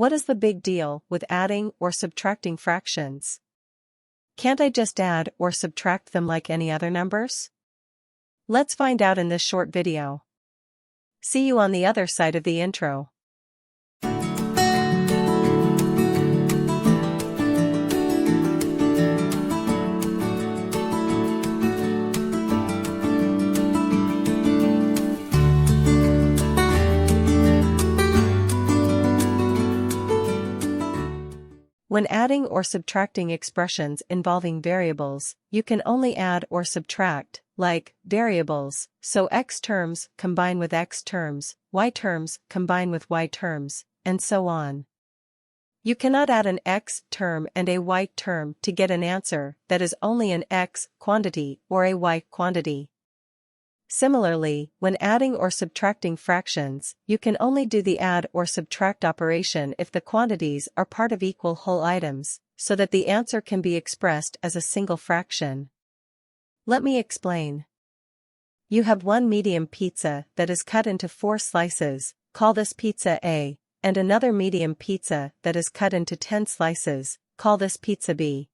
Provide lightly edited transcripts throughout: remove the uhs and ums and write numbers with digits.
What is the big deal with adding or subtracting fractions? Can't I just add or subtract them like any other numbers? Let's find out in this short video. See you on the other side of the intro. When adding or subtracting expressions involving variables, you can only add or subtract, like variables, so x terms combine with x terms, y terms combine with y terms, and so on. You cannot add an x term and a y term to get an answer that is only an x quantity or a y quantity. Similarly, when adding or subtracting fractions, you can only do the add or subtract operation if the quantities are part of equal whole items, so that the answer can be expressed as a single fraction. Let me explain. You have one medium pizza that is cut into 4 slices, call this pizza A, and another medium pizza that is cut into 10 slices, call this pizza B.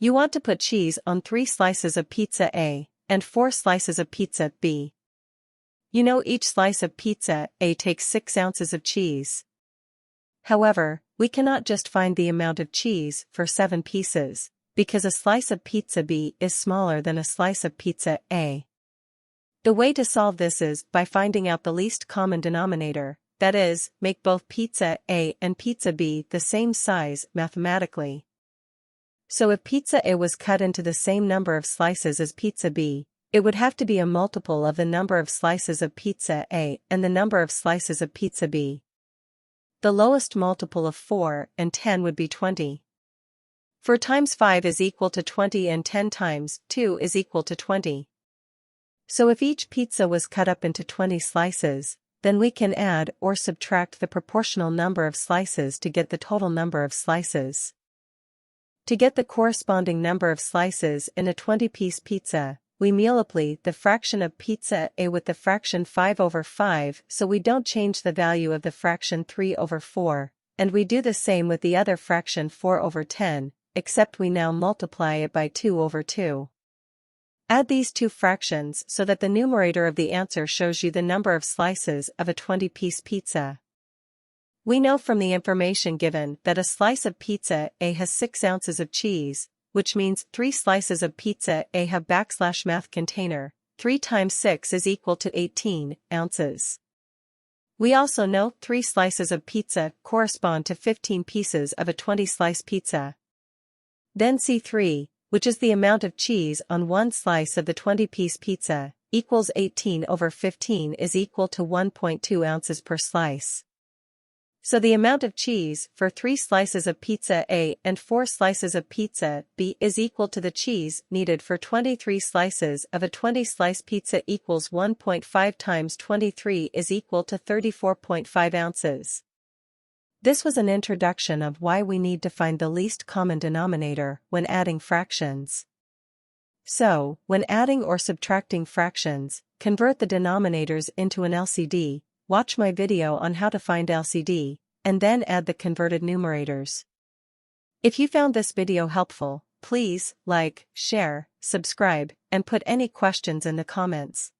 You want to put cheese on 3 slices of pizza A, and 4 slices of pizza B. You know each slice of pizza A takes 6 ounces of cheese. However, we cannot just find the amount of cheese for 7 pieces, because a slice of pizza B is smaller than a slice of pizza A. The way to solve this is by finding out the least common denominator, that is, make both pizza A and pizza B the same size mathematically. So if pizza A was cut into the same number of slices as pizza B, it would have to be a multiple of the number of slices of pizza A and the number of slices of pizza B. The lowest multiple of 4 and 10 would be 20. 4 times 5 is equal to 20 and 10 times 2 is equal to 20. So if each pizza was cut up into 20 slices, then we can add or subtract the proportional number of slices to get the total number of slices. To get the corresponding number of slices in a 20-piece pizza, we multiply the fraction of pizza A with the fraction 5 over 5 so we don't change the value of the fraction 3 over 4, and we do the same with the other fraction 4 over 10, except we now multiply it by 2 over 2. Add these two fractions so that the numerator of the answer shows you the number of slices of a 20-piece pizza. We know from the information given that a slice of pizza A has 6 ounces of cheese, which means 3 slices of pizza A have \math container, 3 times 6 is equal to 18 ounces. We also know 3 slices of pizza correspond to 15 pieces of a 20-slice pizza. Then C3, which is the amount of cheese on one slice of the 20-piece pizza, equals 18 over 15 is equal to 1.2 ounces per slice. So the amount of cheese for 3 slices of pizza A and 4 slices of pizza B is equal to the cheese needed for 23 slices of a 20-slice pizza equals 1.5 times 23 is equal to 34.5 ounces. This was an introduction of why we need to find the least common denominator when adding fractions. So, when adding or subtracting fractions, convert the denominators into an LCD. Watch my video on how to find LCD, and then add the converted numerators. If you found this video helpful, please like, share, subscribe, and put any questions in the comments.